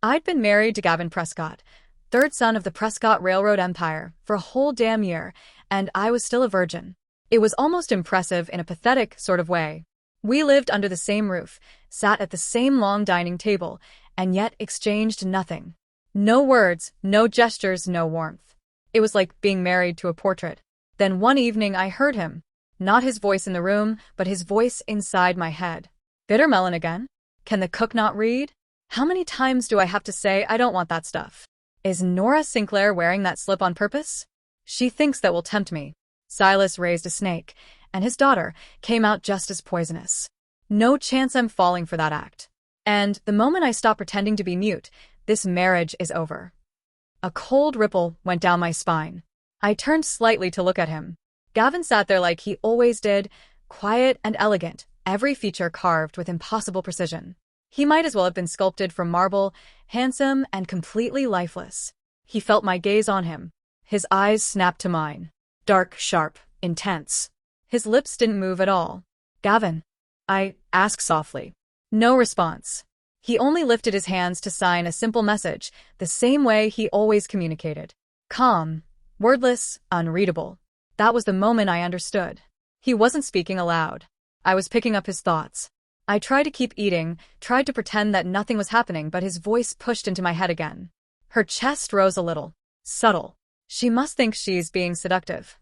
I'd been married to Gavin Prescott, third son of the Prescott Railroad Empire, for a whole damn year, and I was still a virgin. It was almost impressive in a pathetic sort of way. We lived under the same roof, sat at the same long dining table, and yet exchanged nothing. No words, no gestures, no warmth. It was like being married to a portrait. Then one evening I heard him. Not his voice in the room, but his voice inside my head. Bitter melon again? Can the cook not read? How many times do I have to say I don't want that stuff? Is Nora Sinclair wearing that slip on purpose? She thinks that will tempt me. Silas raised a snake, and his daughter came out just as poisonous. No chance I'm falling for that act. And the moment I stop pretending to be mute, this marriage is over. A cold ripple went down my spine. I turned slightly to look at him. Gavin sat there like he always did, quiet and elegant, every feature carved with impossible precision. He might as well have been sculpted from marble, handsome and completely lifeless. He felt my gaze on him. His eyes snapped to mine. Dark, sharp, intense. His lips didn't move at all. "Gavin?" I asked softly. No response. He only lifted his hands to sign a simple message, the same way he always communicated. Calm, wordless, unreadable. That was the moment I understood. He wasn't speaking aloud. I was picking up his thoughts. I tried to keep eating, tried to pretend that nothing was happening, but his voice pushed into my head again. Her chest rose a little. Subtle. She must think she's being seductive.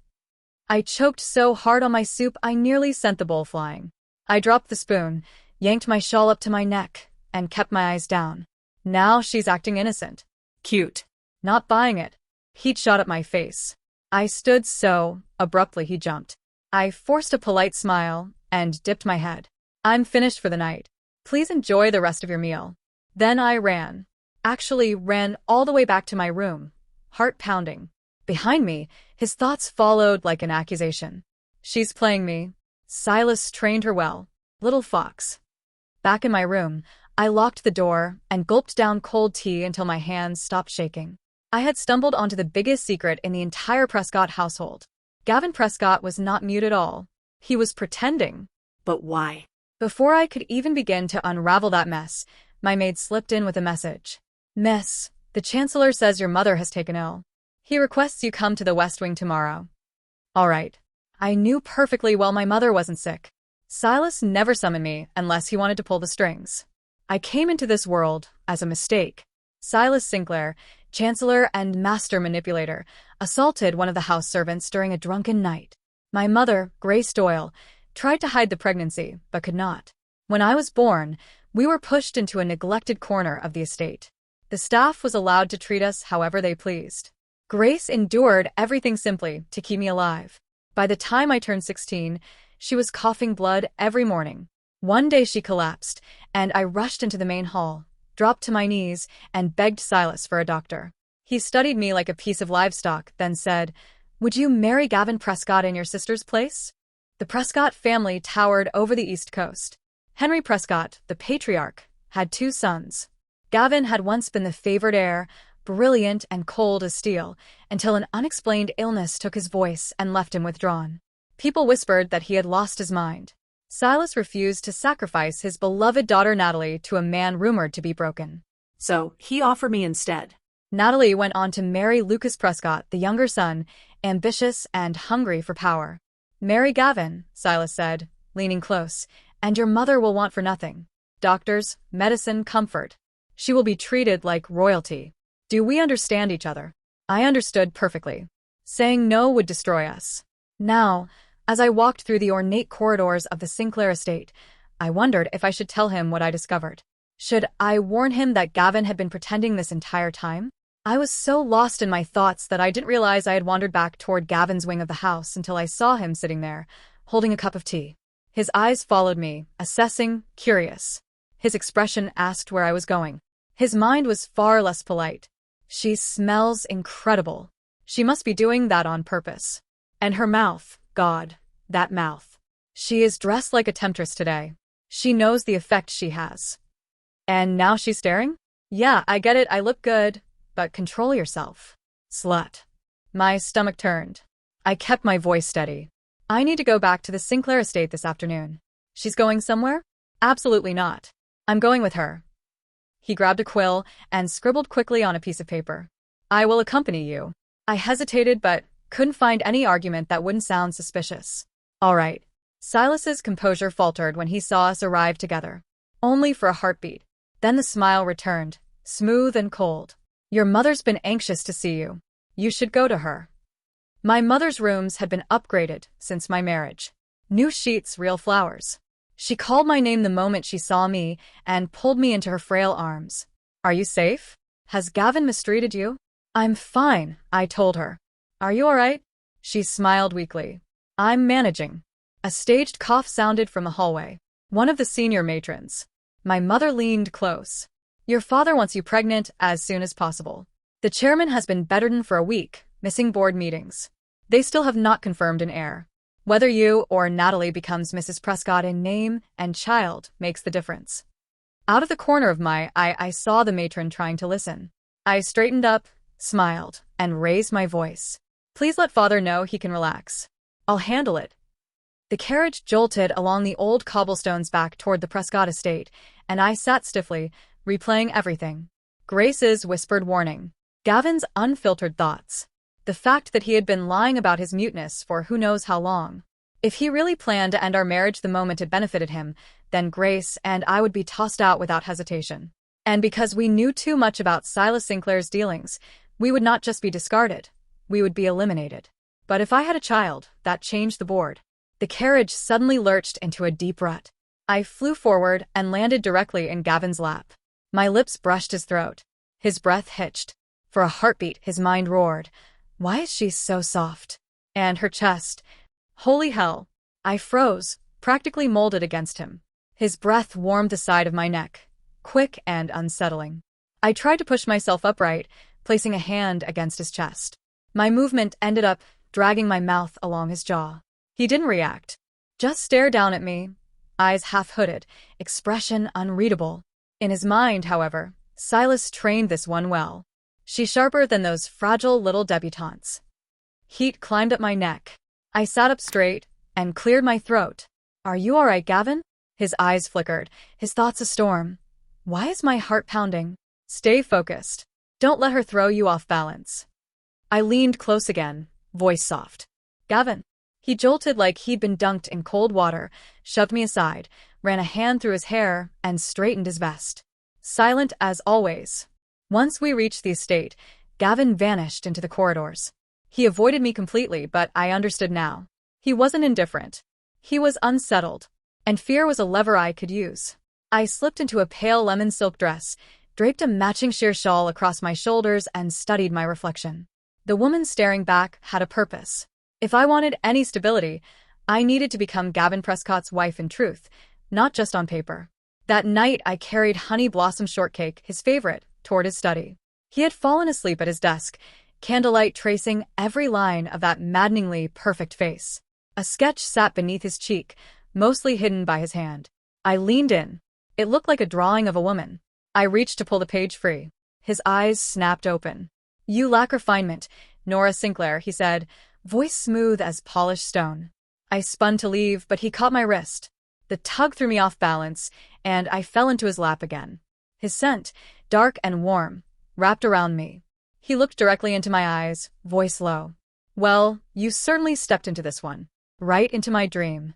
I choked so hard on my soup I nearly sent the bowl flying. I dropped the spoon, yanked my shawl up to my neck, and kept my eyes down. Now she's acting innocent. Cute. Not buying it. He'd shot at my face. I stood so abruptly he jumped. I forced a polite smile and dipped my head. "I'm finished for the night. Please enjoy the rest of your meal." Then I ran. Actually ran all the way back to my room, heart pounding. Behind me, his thoughts followed like an accusation. "She's playing me. Silas trained her well. Little fox." Back in my room, I locked the door and gulped down cold tea until my hands stopped shaking. I had stumbled onto the biggest secret in the entire Prescott household. Gavin Prescott was not mute at all. He was pretending. But why? Before I could even begin to unravel that mess, my maid slipped in with a message. "Miss, the Chancellor says your mother has taken ill. He requests you come to the West Wing tomorrow." All right. I knew perfectly well my mother wasn't sick. Silas never summoned me unless he wanted to pull the strings. I came into this world as a mistake. Silas Sinclair, Chancellor and master manipulator, assaulted one of the house servants during a drunken night. My mother, Grace Doyle, tried to hide the pregnancy, but could not. When I was born, we were pushed into a neglected corner of the estate. The staff was allowed to treat us however they pleased. Grace endured everything simply to keep me alive. By the time I turned 16, she was coughing blood every morning. One day she collapsed, and I rushed into the main hall, dropped to my knees, and begged Silas for a doctor. He studied me like a piece of livestock, then said, "Would you marry Gavin Prescott in your sister's place?" The Prescott family towered over the East Coast. Henry Prescott, the patriarch, had 2 sons. Gavin had once been the favored heir, brilliant and cold as steel, until an unexplained illness took his voice and left him withdrawn. People whispered that he had lost his mind. Silas refused to sacrifice his beloved daughter Natalie to a man rumored to be broken. So he offered me instead. Natalie went on to marry Lucas Prescott, the younger son, ambitious and hungry for power. "Marry Gavin," Silas said, leaning close, "and your mother will want for nothing. Doctors, medicine, comfort. She will be treated like royalty. Do we understand each other?" I understood perfectly. Saying no would destroy us. Now, as I walked through the ornate corridors of the Sinclair estate, I wondered if I should tell him what I discovered. Should I warn him that Gavin had been pretending this entire time? I was so lost in my thoughts that I didn't realize I had wandered back toward Gavin's wing of the house until I saw him sitting there, holding a cup of tea. His eyes followed me, assessing, curious. His expression asked where I was going. His mind was far less polite. "She smells incredible. She must be doing that on purpose. And her mouth, God, that mouth. She is dressed like a temptress today. She knows the effect she has. And now she's staring? Yeah, I get it, I look good, but control yourself. Slut." My stomach turned. I kept my voice steady. "I need to go back to the Sinclair estate this afternoon." "She's going somewhere?" "Absolutely not. I'm going with her." He grabbed a quill and scribbled quickly on a piece of paper. I will accompany you. I hesitated but couldn't find any argument that wouldn't sound suspicious. All right. Silas's composure faltered when he saw us arrive together. Only for a heartbeat. Then the smile returned, smooth and cold. Your mother's been anxious to see you. You should go to her. My mother's rooms had been upgraded since my marriage. New sheets, real flowers. She called my name the moment she saw me and pulled me into her frail arms. Are you safe? Has Gavin mistreated you? I'm fine, I told her. Are you all right? She smiled weakly. I'm managing. A staged cough sounded from the hallway. One of the senior matrons. My mother leaned close. Your father wants you pregnant as soon as possible. The chairman has been bedridden for a week, missing board meetings. They still have not confirmed an heir. Whether you or Natalie becomes Mrs. Prescott in name and child makes the difference. Out of the corner of my eye, I saw the matron trying to listen. I straightened up, smiled, and raised my voice. Please let father know he can relax. I'll handle it. The carriage jolted along the old cobblestones back toward the Prescott estate, and I sat stiffly, replaying everything. Grace's whispered warning. Gavin's unfiltered thoughts. The fact that he had been lying about his muteness for who knows how long. If he really planned to end our marriage the moment it benefited him, then Grace and I would be tossed out without hesitation. And because we knew too much about Silas Sinclair's dealings, we would not just be discarded, we would be eliminated. But if I had a child, that changed the board. The carriage suddenly lurched into a deep rut. I flew forward and landed directly in Gavin's lap. My lips brushed his throat. His breath hitched. For a heartbeat, his mind roared. Why is she so soft? And her chest. Holy hell. I froze, practically molded against him. His breath warmed the side of my neck, quick and unsettling. I tried to push myself upright, placing a hand against his chest. My movement ended up dragging my mouth along his jaw. He didn't react. Just stared down at me, eyes half-hooded, expression unreadable. In his mind, however, Silas trained this one well. She's sharper than those fragile little debutantes. Heat climbed up my neck. I sat up straight and cleared my throat. Are you all right, Gavin? His eyes flickered, his thoughts a storm. Why is my heart pounding? Stay focused. Don't let her throw you off balance. I leaned close again, voice soft. Gavin. He jolted like he'd been dunked in cold water, shoved me aside, ran a hand through his hair, and straightened his vest. Silent as always. Once we reached the estate, Gavin vanished into the corridors. He avoided me completely, but I understood now. He wasn't indifferent. He was unsettled, and fear was a lever I could use. I slipped into a pale lemon silk dress, draped a matching sheer shawl across my shoulders, and studied my reflection. The woman staring back had a purpose. If I wanted any stability, I needed to become Gavin Prescott's wife in truth, not just on paper. That night I carried Honey Blossom Shortcake, his favorite, toward his study. He had fallen asleep at his desk, candlelight tracing every line of that maddeningly perfect face. A sketch sat beneath his cheek, mostly hidden by his hand. I leaned in. It looked like a drawing of a woman. I reached to pull the page free. His eyes snapped open. You lack refinement, Nora Sinclair, he said, voice smooth as polished stone. I spun to leave, but he caught my wrist. The tug threw me off balance, and I fell into his lap again. His scent, dark and warm, wrapped around me. He looked directly into my eyes, voice low. Well, you certainly stepped into this one. Right into my dream.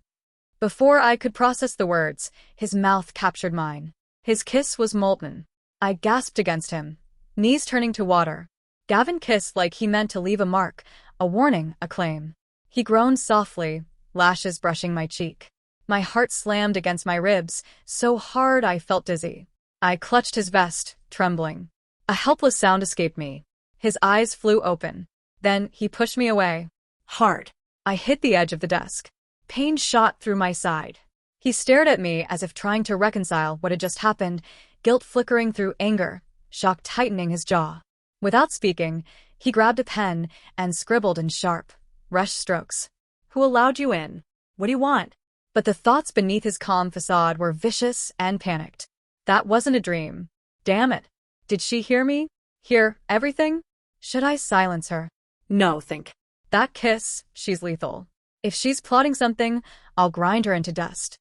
Before I could process the words, his mouth captured mine. His kiss was molten. I gasped against him, knees turning to water. Gavin kissed like he meant to leave a mark, a warning, a claim. He groaned softly, lashes brushing my cheek. My heart slammed against my ribs, so hard I felt dizzy. I clutched his vest, trembling. A helpless sound escaped me. His eyes flew open. Then he pushed me away. Hard. I hit the edge of the desk. Pain shot through my side. He stared at me as if trying to reconcile what had just happened, guilt flickering through anger, shock tightening his jaw. Without speaking, he grabbed a pen and scribbled in sharp, rushed strokes. Who allowed you in? What do you want? But the thoughts beneath his calm facade were vicious and panicked. That wasn't a dream. Damn it. Did she hear me? Hear everything? Should I silence her? No, think. That kiss, she's lethal. If she's plotting something, I'll grind her into dust.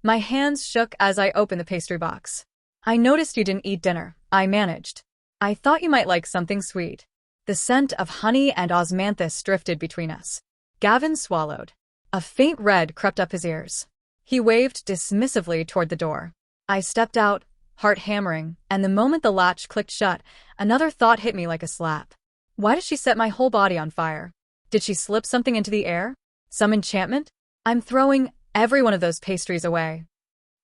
My hands shook as I opened the pastry box. I noticed you didn't eat dinner, I managed. I thought you might like something sweet. The scent of honey and osmanthus drifted between us. Gavin swallowed. A faint red crept up his ears. He waved dismissively toward the door. I stepped out, heart hammering, and the moment the latch clicked shut, another thought hit me like a slap. Why did she set my whole body on fire? Did she slip something into the air? Some enchantment? I'm throwing every one of those pastries away.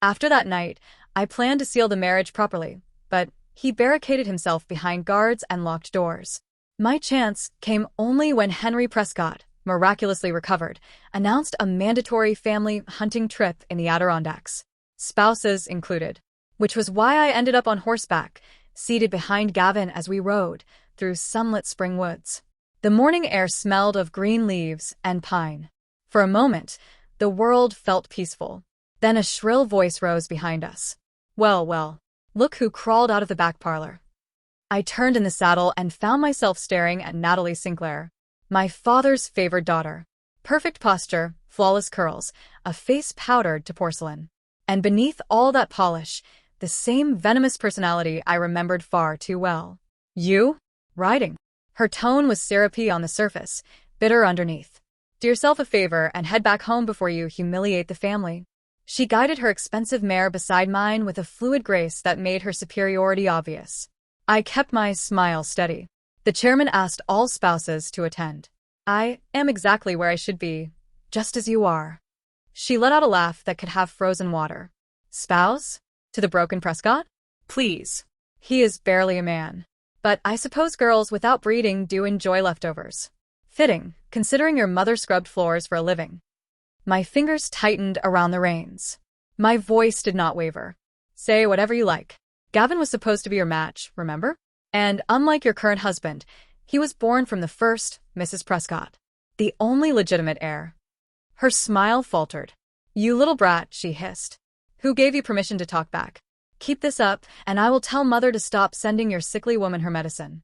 After that night, I planned to seal the marriage properly, but he barricaded himself behind guards and locked doors. My chance came only when Henry Prescott, miraculously recovered, announced a mandatory family hunting trip in the Adirondacks, spouses included, which was why I ended up on horseback, seated behind Gavin as we rode through sunlit spring woods. The morning air smelled of green leaves and pine. For a moment, the world felt peaceful. Then a shrill voice rose behind us. Well, well, look who crawled out of the back parlor. I turned in the saddle and found myself staring at Natalie Sinclair, my father's favored daughter. Perfect posture, flawless curls, a face powdered to porcelain. And beneath all that polish, the same venomous personality I remembered far too well. You? Riding. Her tone was syrupy on the surface, bitter underneath. Do yourself a favor and head back home before you humiliate the family. She guided her expensive mare beside mine with a fluid grace that made her superiority obvious. I kept my smile steady. The chairman asked all spouses to attend. I am exactly where I should be, just as you are. She let out a laugh that could have frozen water. Spouse? To the broken Prescott? Please. He is barely a man. But I suppose girls without breeding do enjoy leftovers. Fitting, considering your mother scrubbed floors for a living. My fingers tightened around the reins. My voice did not waver. Say whatever you like. Gavin was supposed to be your match, remember? And unlike your current husband, he was born from the first Mrs. Prescott, the only legitimate heir. Her smile faltered. You little brat, she hissed. Who gave you permission to talk back? Keep this up, and I will tell Mother to stop sending your sickly woman her medicine.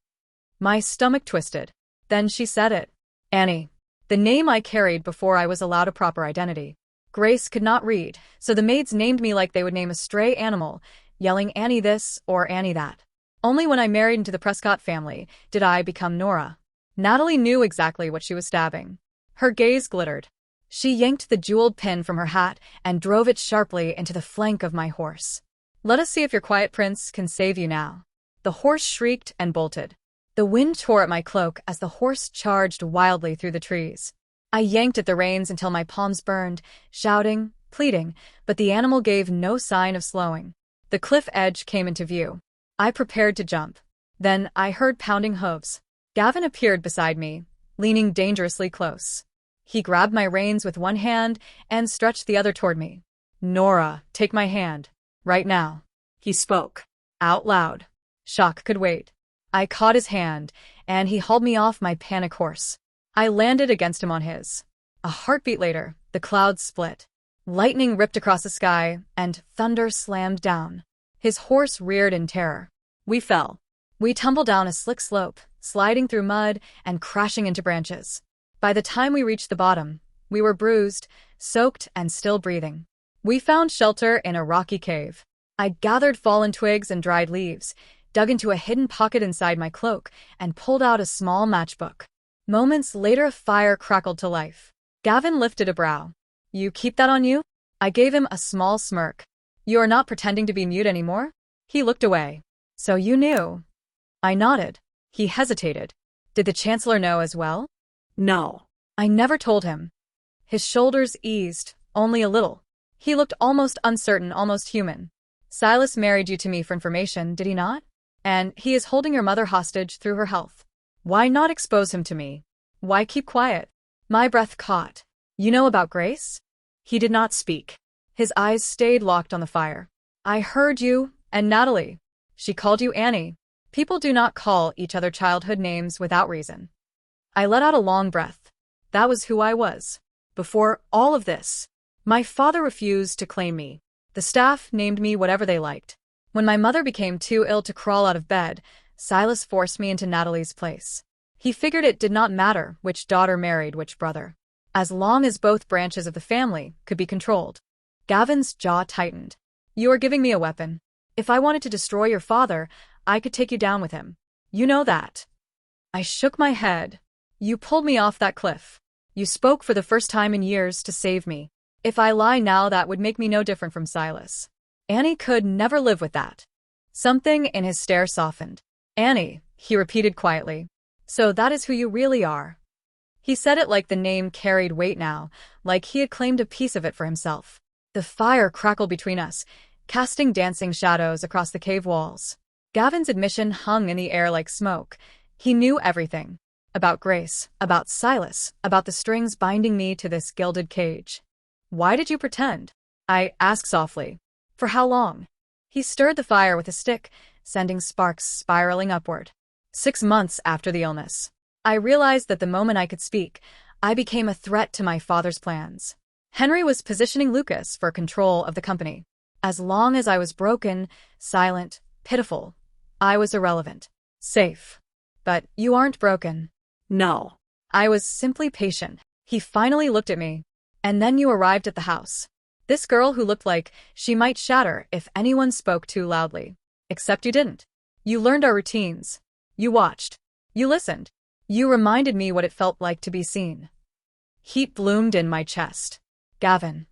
My stomach twisted. Then she said it. Annie. The name I carried before I was allowed a proper identity. Grace could not read, so the maids named me like they would name a stray animal, yelling Annie this or Annie that. Only when I married into the Prescott family did I become Nora. Natalie knew exactly what she was stabbing. Her gaze glittered. She yanked the jeweled pin from her hat and drove it sharply into the flank of my horse. Let us see if your quiet prince can save you now. The horse shrieked and bolted. The wind tore at my cloak as the horse charged wildly through the trees. I yanked at the reins until my palms burned, shouting, pleading, but the animal gave no sign of slowing. The cliff edge came into view. I prepared to jump. Then I heard pounding hooves. Gavin appeared beside me, leaning dangerously close. He grabbed my reins with one hand and stretched the other toward me. Nora, take my hand. Right now. He spoke. Out loud. Shock could wait. I caught his hand, and he hauled me off my panic horse. I landed against him on his. A heartbeat later, the clouds split. Lightning ripped across the sky, and thunder slammed down. His horse reared in terror. We fell. We tumbled down a slick slope, sliding through mud and crashing into branches. By the time we reached the bottom, we were bruised, soaked, and still breathing. We found shelter in a rocky cave. I gathered fallen twigs and dried leaves, dug into a hidden pocket inside my cloak, and pulled out a small matchbook. Moments later, a fire crackled to life. Gavin lifted a brow. You keep that on you? I gave him a small smirk. You are not pretending to be mute anymore? He looked away. So you knew. I nodded. He hesitated. Did the Chancellor know as well? No. I never told him. His shoulders eased, only a little. He looked almost uncertain, almost human. Silas married you to me for information, did he not? And he is holding your mother hostage through her health. Why not expose him to me? Why keep quiet? My breath caught. You know about Grace? He did not speak. His eyes stayed locked on the fire. I heard you, and Natalie. She called you Annie. People do not call each other childhood names without reason. I let out a long breath. That was who I was. Before all of this, my father refused to claim me. The staff named me whatever they liked. When my mother became too ill to crawl out of bed, Silas forced me into Natalie's place. He figured it did not matter which daughter married which brother, as long as both branches of the family could be controlled. Gavin's jaw tightened. You are giving me a weapon. If I wanted to destroy your father, I could take you down with him. You know that. I shook my head. You pulled me off that cliff. You spoke for the first time in years to save me. If I lie now, that would make me no different from Silas. Annie could never live with that. Something in his stare softened. Annie, he repeated quietly. So that is who you really are. He said it like the name carried weight now, like he had claimed a piece of it for himself. The fire crackled between us, casting dancing shadows across the cave walls. Gavin's admission hung in the air like smoke. He knew everything. About Grace, about Silas, about the strings binding me to this gilded cage. Why did you pretend? I asked softly. For how long? He stirred the fire with a stick, sending sparks spiraling upward. 6 months after the illness. I realized that the moment I could speak, I became a threat to my father's plans. Henry was positioning Lucas for control of the company. As long as I was broken, silent, pitiful, I was irrelevant. Safe. But you aren't broken. No. I was simply patient. He finally looked at me. And then you arrived at the house. This girl who looked like she might shatter if anyone spoke too loudly. Except you didn't. You learned our routines. You watched. You listened. You reminded me what it felt like to be seen. Heat bloomed in my chest. Gavin.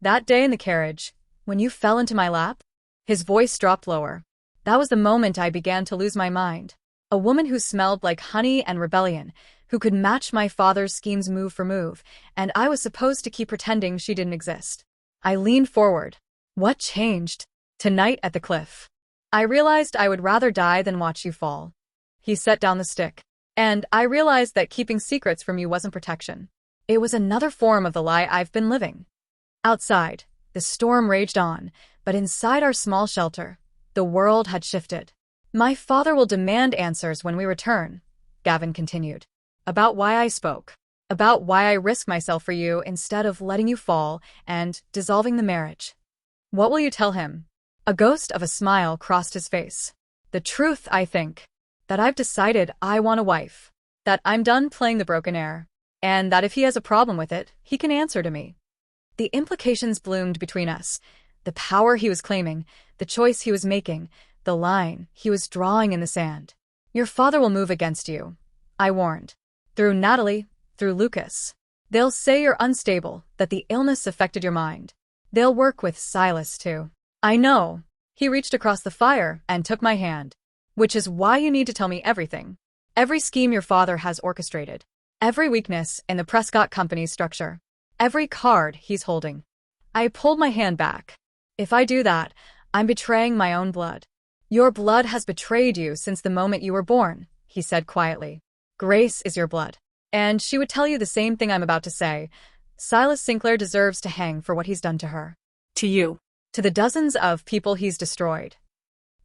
That day in the carriage, when you fell into my lap, his voice dropped lower. That was the moment I began to lose my mind. A woman who smelled like honey and rebellion, who could match my father's schemes move for move, and I was supposed to keep pretending she didn't exist. I leaned forward. What changed? Tonight at the cliff. I realized I would rather die than watch you fall. He set down the stick. And I realized that keeping secrets from you wasn't protection. It was another form of the lie I've been living. Outside, the storm raged on, but inside our small shelter, the world had shifted. My father will demand answers when we return, Gavin continued. About why I spoke. About why I risked myself for you instead of letting you fall and dissolving the marriage. What will you tell him? A ghost of a smile crossed his face. The truth, I think. That I've decided I want a wife. That I'm done playing the broken heir. And that if he has a problem with it, he can answer to me. The implications bloomed between us. The power he was claiming, the choice he was making, the line he was drawing in the sand. Your father will move against you, I warned. Through Natalie, through Lucas. They'll say you're unstable, that the illness affected your mind. They'll work with Silas too. I know. He reached across the fire and took my hand. Which is why you need to tell me everything. Every scheme your father has orchestrated. Every weakness in the Prescott Company's structure. Every card he's holding. I pulled my hand back. If I do that, I'm betraying my own blood. Your blood has betrayed you since the moment you were born, he said quietly. Grace is your blood. And she would tell you the same thing I'm about to say. Silas Sinclair deserves to hang for what he's done to her. To you. To the dozens of people he's destroyed.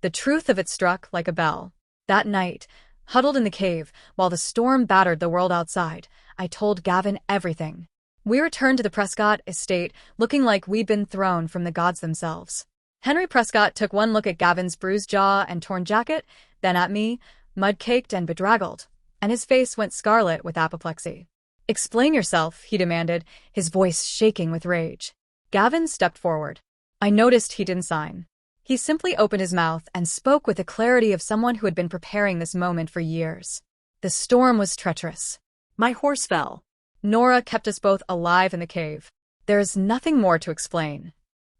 The truth of it struck like a bell. That night, huddled in the cave, while the storm battered the world outside, I told Gavin everything. We returned to the Prescott estate, looking like we'd been thrown from the gods themselves. Henry Prescott took one look at Gavin's bruised jaw and torn jacket, then at me, mud-caked and bedraggled, and his face went scarlet with apoplexy. Explain yourself, he demanded, his voice shaking with rage. Gavin stepped forward. I noticed he didn't sign. He simply opened his mouth and spoke with the clarity of someone who had been preparing this moment for years. The storm was treacherous. My horse fell. Nora kept us both alive in the cave. There is nothing more to explain.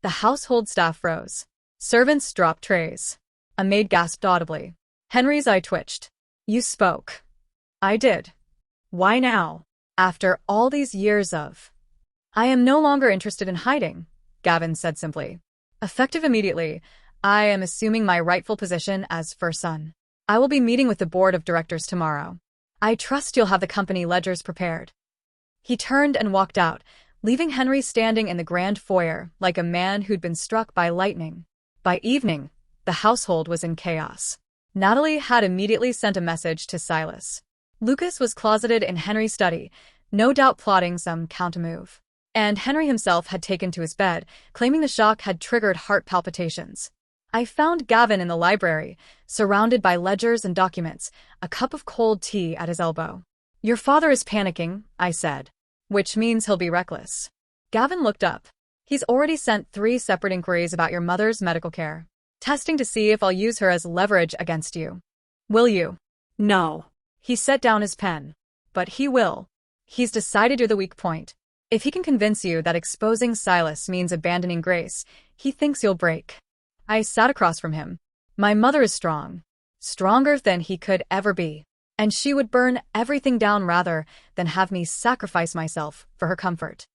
The household staff froze. Servants dropped trays. A maid gasped audibly. Henry's eye twitched. You spoke. I did. Why now? After all these years of... I am no longer interested in hiding, Gavin said simply. Effective immediately, I am assuming my rightful position as first son. I will be meeting with the board of directors tomorrow. I trust you'll have the company ledgers prepared. He turned and walked out, leaving Henry standing in the grand foyer like a man who'd been struck by lightning. By evening, the household was in chaos. Natalie had immediately sent a message to Silas. Lucas was closeted in Henry's study, no doubt plotting some countermove. And Henry himself had taken to his bed, claiming the shock had triggered heart palpitations. I found Gavin in the library, surrounded by ledgers and documents, a cup of cold tea at his elbow. Your father is panicking, I said. Which means he'll be reckless. Gavin looked up. He's already sent 3 separate inquiries about your mother's medical care. testing to see if I'll use her as leverage against you. Will you? No. He set down his pen. But he will. He's decided you're the weak point. If he can convince you that exposing Silas means abandoning Grace, he thinks you'll break. I sat across from him. My mother is strong. Stronger than he could ever be. And she would burn everything down rather than have me sacrifice myself for her comfort.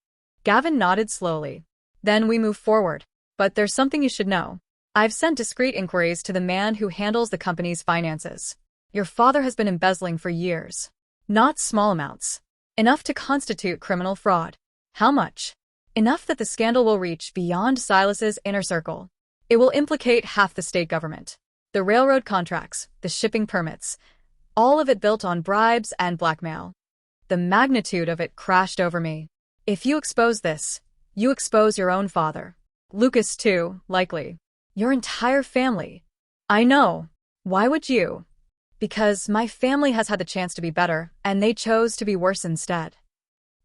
Gavin nodded slowly. Then we moved forward. But there's something you should know. I've sent discreet inquiries to the man who handles the company's finances. Your father has been embezzling for years. Not small amounts. Enough to constitute criminal fraud. How much? Enough that the scandal will reach beyond Silas's inner circle. It will implicate half the state government. The railroad contracts, the shipping permits, all of it built on bribes and blackmail. The magnitude of it crashed over me. If you expose this, you expose your own father. Lucas too, likely. Your entire family. I know. Why would you? Because my family has had the chance to be better, and they chose to be worse instead.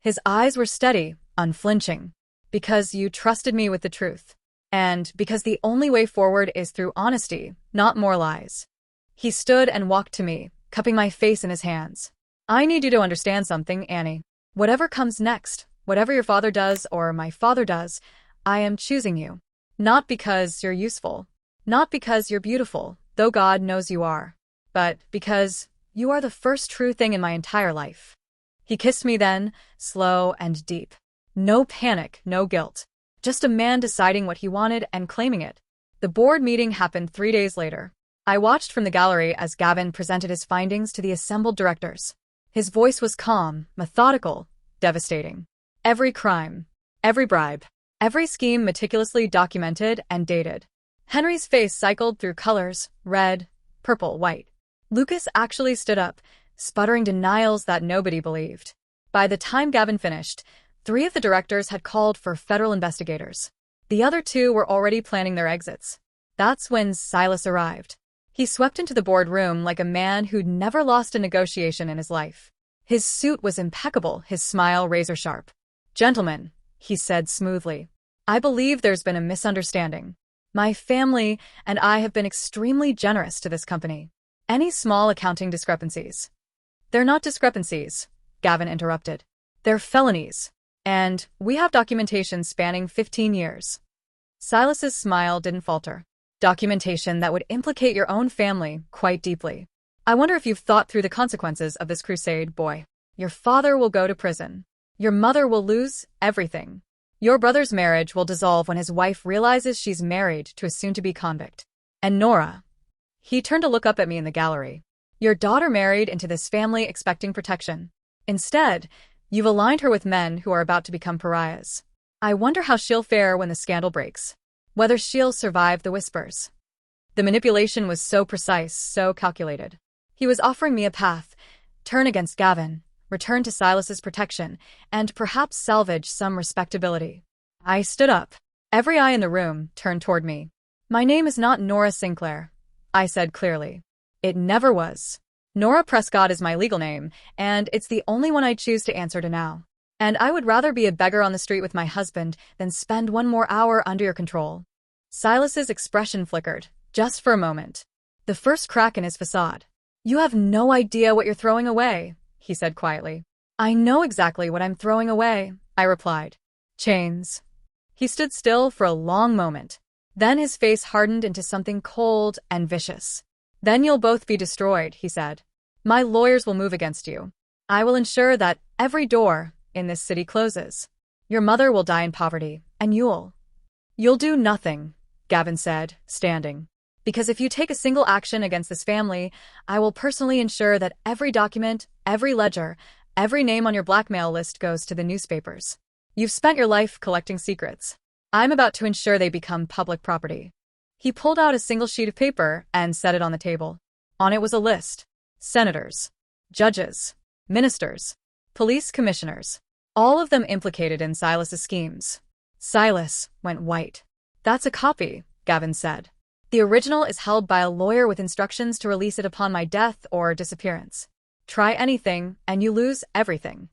His eyes were steady, unflinching. Because you trusted me with the truth. And because the only way forward is through honesty, not more lies. He stood and walked to me, cupping my face in his hands. I need you to understand something, Annie. Whatever comes next, whatever your father does or my father does, I am choosing you. Not because you're useful. Not because you're beautiful, though God knows you are. But because you are the first true thing in my entire life. He kissed me then, slow and deep. No panic, no guilt. Just a man deciding what he wanted and claiming it. The board meeting happened 3 days later. I watched from the gallery as Gavin presented his findings to the assembled directors. His voice was calm, methodical, devastating. Every crime, every bribe, every scheme meticulously documented and dated. Henry's face cycled through colors, red, purple, white. Lucas actually stood up, sputtering denials that nobody believed. By the time Gavin finished, 3 of the directors had called for federal investigators. The other 2 were already planning their exits. That's when Silas arrived. He swept into the boardroom like a man who'd never lost a negotiation in his life. His suit was impeccable, his smile razor-sharp. "Gentlemen," he said smoothly, "I believe there's been a misunderstanding. My family and I have been extremely generous to this company. Any small accounting discrepancies—" "They're not discrepancies," Gavin interrupted. "They're felonies. And we have documentation spanning 15 years. Silas's smile didn't falter. Documentation that would implicate your own family quite deeply. I wonder if you've thought through the consequences of this crusade, boy. Your father will go to prison. Your mother will lose everything. Your brother's marriage will dissolve when his wife realizes she's married to a soon-to-be convict. And Nora." He turned to look up at me in the gallery. "Your daughter married into this family expecting protection. Instead, you've aligned her with men who are about to become pariahs. I wonder how she'll fare when the scandal breaks. Whether she'll survive the whispers." The manipulation was so precise, so calculated. He was offering me a path, turn against Gavin, return to Silas's protection, and perhaps salvage some respectability. I stood up. Every eye in the room turned toward me. "My name is not Nora Sinclair," I said clearly. "It never was. Nora Prescott is my legal name, and it's the only one I choose to answer to now. And I would rather be a beggar on the street with my husband than spend one more hour under your control." Silas's expression flickered, just for a moment. The first crack in his facade. "You have no idea what you're throwing away," he said quietly. "I know exactly what I'm throwing away," I replied. "Chains." He stood still for a long moment. Then his face hardened into something cold and vicious. "Then you'll both be destroyed," he said. "My lawyers will move against you. I will ensure that every door in this city closes. Your mother will die in poverty, and you'll do nothing," Gavin said, standing. "Because if you take a single action against this family, I will personally ensure that every document, every ledger, every name on your blackmail list goes to the newspapers. You've spent your life collecting secrets. I'm about to ensure they become public property." He pulled out a single sheet of paper and set it on the table. On it was a list. Senators, judges, ministers, police commissioners, all of them implicated in Silas's schemes. Silas went white. "That's a copy," Gavin said. "The original is held by a lawyer with instructions to release it upon my death or disappearance. Try anything, and you lose everything."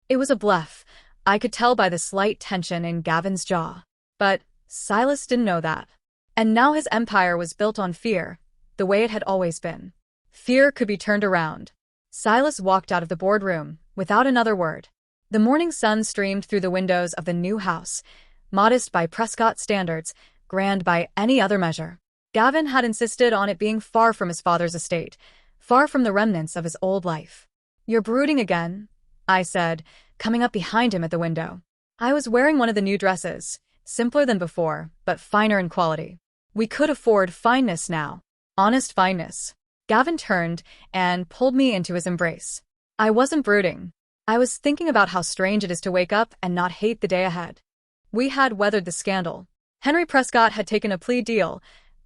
It was a bluff. I could tell by the slight tension in Gavin's jaw. But Silas didn't know that. And now his empire was built on fear, the way it had always been. Fear could be turned around. Silas walked out of the boardroom, without another word. The morning sun streamed through the windows of the new house, modest by Prescott standards, grand by any other measure. Gavin had insisted on it being far from his father's estate, far from the remnants of his old life. "You're brooding again," I said, coming up behind him at the window. I was wearing one of the new dresses, simpler than before, but finer in quality. We could afford fineness now. Honest fineness. Gavin turned and pulled me into his embrace. I wasn't brooding. I was thinking about how strange it is to wake up and not hate the day ahead. We had weathered the scandal. Henry Prescott had taken a plea deal,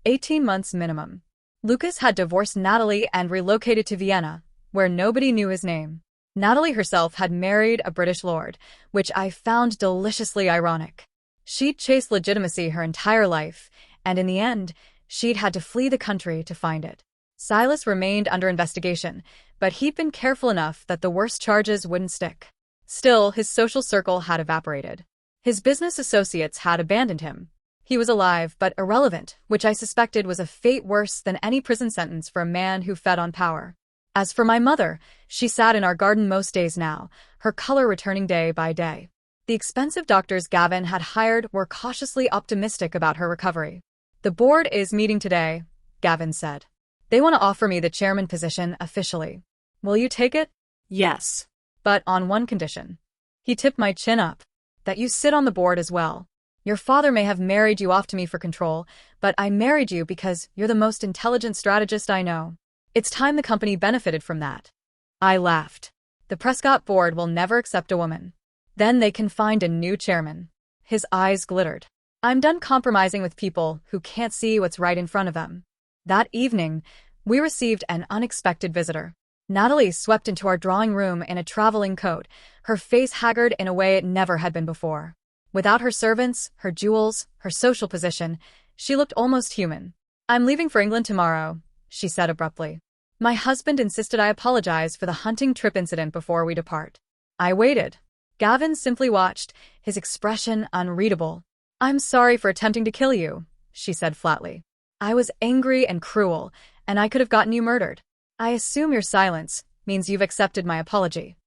18 months minimum. Lucas had divorced Natalie and relocated to Vienna, where nobody knew his name. Natalie herself had married a British lord, which I found deliciously ironic. She'd chased legitimacy her entire life, and in the end, she'd had to flee the country to find it. Silas remained under investigation, but he'd been careful enough that the worst charges wouldn't stick. Still, his social circle had evaporated. His business associates had abandoned him. He was alive but irrelevant, which I suspected was a fate worse than any prison sentence for a man who fed on power. As for my mother, she sat in our garden most days now, her color returning day by day. The expensive doctors Gavin had hired were cautiously optimistic about her recovery. "The board is meeting today," Gavin said. "They want to offer me the chairman position officially. Will you take it?" Yes. "But on one condition." He tipped my chin up. "That you sit on the board as well. Your father may have married you off to me for control, but I married you because you're the most intelligent strategist I know. It's time the company benefited from that." I laughed. "The Prescott board will never accept a woman. Then they can find a new chairman." His eyes glittered. "I'm done compromising with people who can't see what's right in front of them." That evening, we received an unexpected visitor. Natalie swept into our drawing room in a traveling coat, her face haggard in a way it never had been before. Without her servants, her jewels, her social position, she looked almost human. "I'm leaving for England tomorrow," she said abruptly. "My husband insisted I apologize for the hunting trip incident before we depart." I waited. Gavin simply watched, his expression unreadable. "I'm sorry for attempting to kill you," she said flatly. "I was angry and cruel, and I could have gotten you murdered. I assume your silence means you've accepted my apology."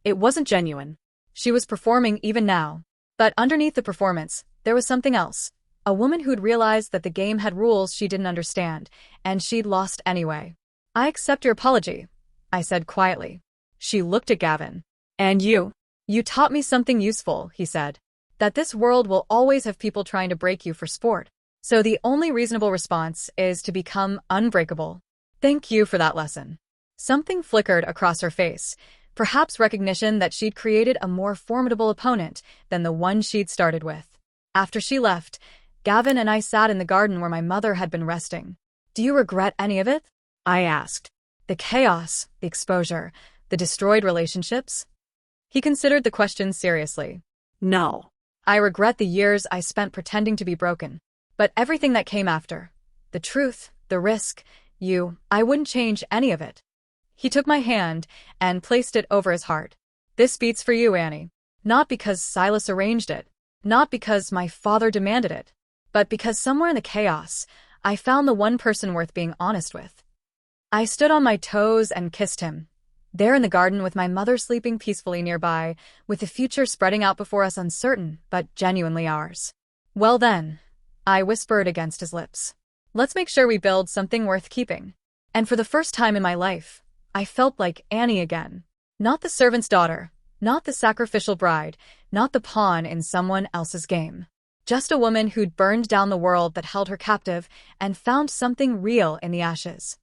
It wasn't genuine. She was performing even now. But underneath the performance, there was something else. A woman who'd realized that the game had rules she didn't understand, and she'd lost anyway. "I accept your apology," I said quietly. She looked at Gavin. "And you?" "You taught me something useful," he said. "That this world will always have people trying to break you for sport. So the only reasonable response is to become unbreakable. Thank you for that lesson." Something flickered across her face. Perhaps recognition that she'd created a more formidable opponent than the one she'd started with. After she left, Gavin and I sat in the garden where my mother had been resting. "Do you regret any of it?" I asked. "The chaos, the exposure, the destroyed relationships?" He considered the question seriously. No. "I regret the years I spent pretending to be broken. But everything that came after, the truth, the risk, I wouldn't change any of it." He took my hand and placed it over his heart. "This beats for you, Annie. Not because Silas arranged it, not because my father demanded it, but because somewhere in the chaos, I found the one person worth being honest with." I stood on my toes and kissed him. There in the garden with my mother sleeping peacefully nearby, with the future spreading out before us uncertain, but genuinely ours. "Well then," I whispered against his lips. "Let's make sure we build something worth keeping." And for the first time in my life, I felt like Annie again. Not the servant's daughter, not the sacrificial bride, not the pawn in someone else's game. Just a woman who'd burned down the world that held her captive and found something real in the ashes.